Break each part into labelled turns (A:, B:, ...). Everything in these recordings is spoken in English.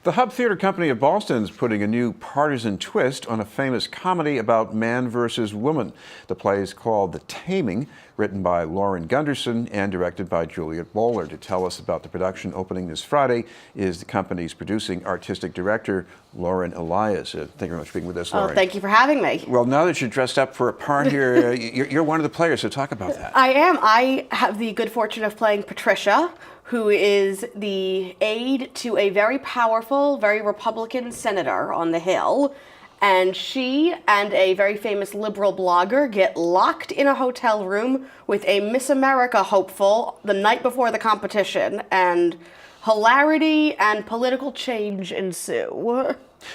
A: The Hub Theater Company of Boston is putting a new partisan twist on a famous comedy about man versus woman. The play is called The Taming, written by Lauren Gunderson and directed by Juliet Bowler. To tell us about the production opening this Friday is the company's producing artistic director, Lauren Elias. Thank you very much for being with us, Lauren.
B: Oh, thank you for having me.
A: Well, now that you're dressed up for a part here, you're one of the players, so talk about that.
B: I am. I have the good fortune of playing Patricia, who is the aide to a very powerful, very Republican senator on the Hill. And she and a very famous liberal blogger get locked in a hotel room with a Miss America hopeful the night before the competition, and hilarity and political change ensue.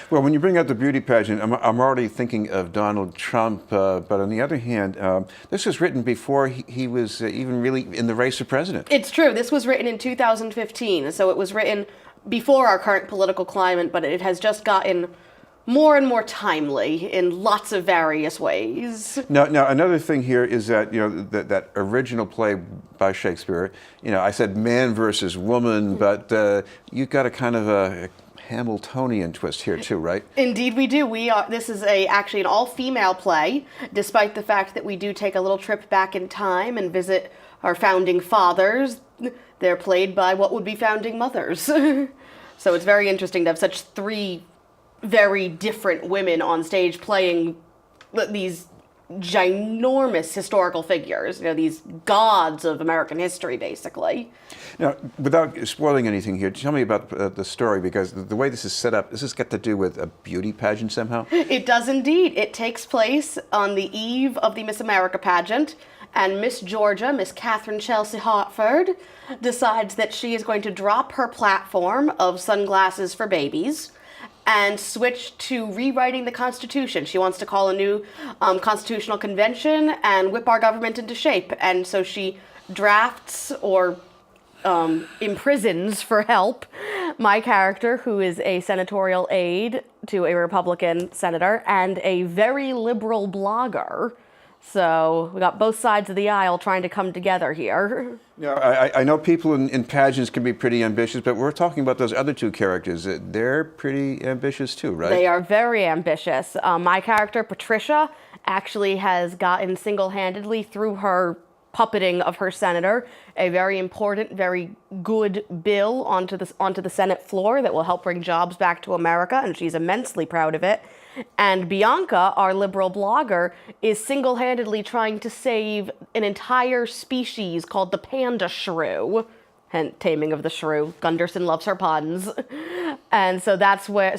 A: Well, when you bring up the beauty pageant, I'm already thinking of Donald Trump, but on the other hand, this was written before he was even really in the race for president.
B: It's true. This was written in 2015, so it was written before our current political climate, but it has just gotten more and more timely in lots of various ways.
A: Now another thing here is that, that original play by Shakespeare, I said man versus woman, but you got a kind of a Hamiltonian twist here too, right?
B: Indeed we do. This is actually an all-female play, despite the fact that we do take a little trip back in time and visit our founding fathers. They're played by what would be founding mothers. So it's very interesting to have such three very different women on stage playing these ginormous historical figures, these gods of American history, basically.
A: Now, without spoiling anything here, tell me about the story, because the way this is set up, does this got to do with a beauty pageant somehow?
B: It does indeed. It takes place on the eve of the Miss America pageant, and Miss Georgia, Miss Catherine Chelsea Hartford, decides that she is going to drop her platform of sunglasses for babies and switch to rewriting the Constitution. She wants to call a new constitutional convention and whip our government into shape. And so she drafts or imprisons for help my character, who is a senatorial aide to a Republican senator and a very liberal blogger. So we got both sides of the aisle trying to come together here.
A: Yeah, I know people in pageants can be pretty ambitious, but we're talking about those other two characters. They're pretty ambitious too, right?
B: They are very ambitious. My character, Patricia, actually has gotten single-handedly through her puppeting of her senator a very important, very good bill onto the Senate floor that will help bring jobs back to America, and she's immensely proud of it. And Bianca, our liberal blogger, is single-handedly trying to save an entire species called the panda shrew. Hence, Taming of the Shrew. Gunderson loves her puns. And so that's where...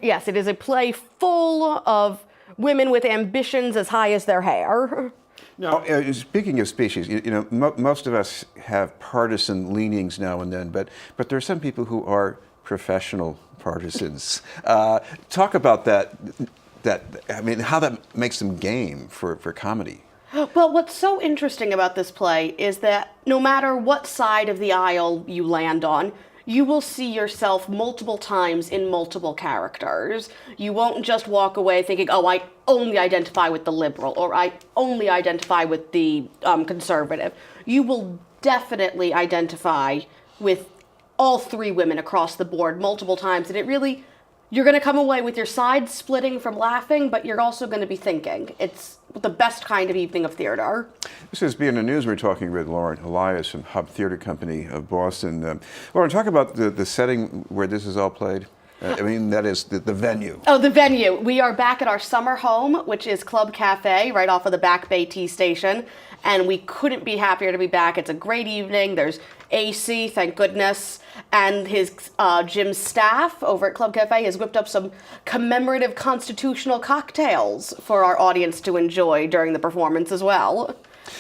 B: yes, it is a play full of women with ambitions as high as their hair.
A: Now, speaking of species, most of us have partisan leanings now and then, but there are some people who are professional partisans. Talk about that, how that makes them game for comedy.
B: Well, what's so interesting about this play is that no matter what side of the aisle you land on, you will see yourself multiple times in multiple characters. You won't just walk away thinking, oh, I only identify with the liberal, or I only identify with the conservative. You will definitely identify with all three women across the board multiple times, and you're going to come away with your sides splitting from laughing, but you're also going to be thinking. It's the best kind of evening of theater.
A: This is Being the News. We're talking with Lauren Elias from Hub Theater Company of Boston. Lauren, talk about the setting where this is all played. That is the venue.
B: Oh, the venue. We are back at our summer home, which is Club Cafe, right off of the Back Bay T station. And we couldn't be happier to be back. It's a great evening. There's AC, thank goodness. And Jim's staff over at Club Cafe has whipped up some commemorative constitutional cocktails for our audience to enjoy during the performance as well.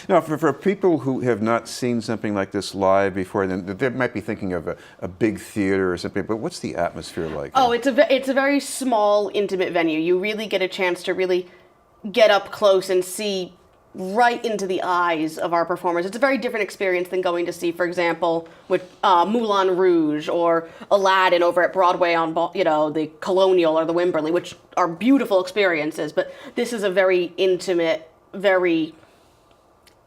A: Now, for people who have not seen something like this live before, then they might be thinking of a big theater or something, but what's the atmosphere like?
B: Oh, it's a very small, intimate venue. You really get a chance to really get up close and see right into the eyes of our performers. It's a very different experience than going to see, for example, with Moulin Rouge or Aladdin over at Broadway on, the Colonial or the Wimberley, which are beautiful experiences. But this is a very intimate, very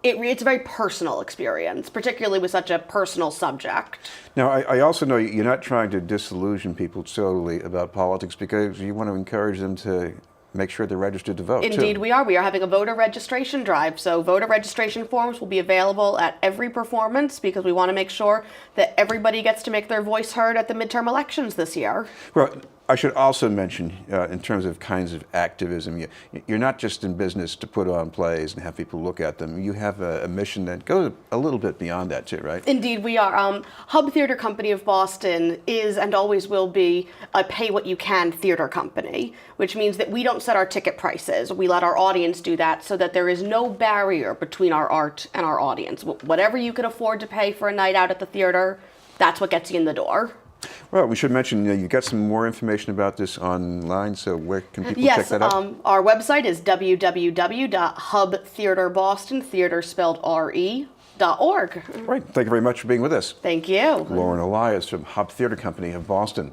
B: It's a very personal experience, particularly with such a personal subject.
A: Now, I also know you're not trying to disillusion people totally about politics because you want to encourage them to make sure they're registered to vote,
B: Indeed,
A: too.
B: we are. We are having a voter registration drive. So voter registration forms will be available at every performance because we want to make sure that everybody gets to make their voice heard at the midterm elections this year.
A: Well, I should also mention, in terms of kinds of activism, you're not just in business to put on plays and have people look at them. You have a mission that goes a little bit beyond that, too, right?
B: Indeed, we are. Hub Theater Company of Boston is and always will be a pay-what-you-can theater company, which means that we don't set our ticket prices. We let our audience do that so that there is no barrier between our art and our audience. Whatever you can afford to pay for a night out at the theater, that's what gets you in the door.
A: Well, we should mention you got some more information about this online, so where can people check
B: Yes,
A: that out?
B: our website is www.hubtheaterboston, theater spelled RE.org.
A: Right. Thank you very much for being with us.
B: Thank you.
A: Lauren Elias from Hub Theater Company of Boston.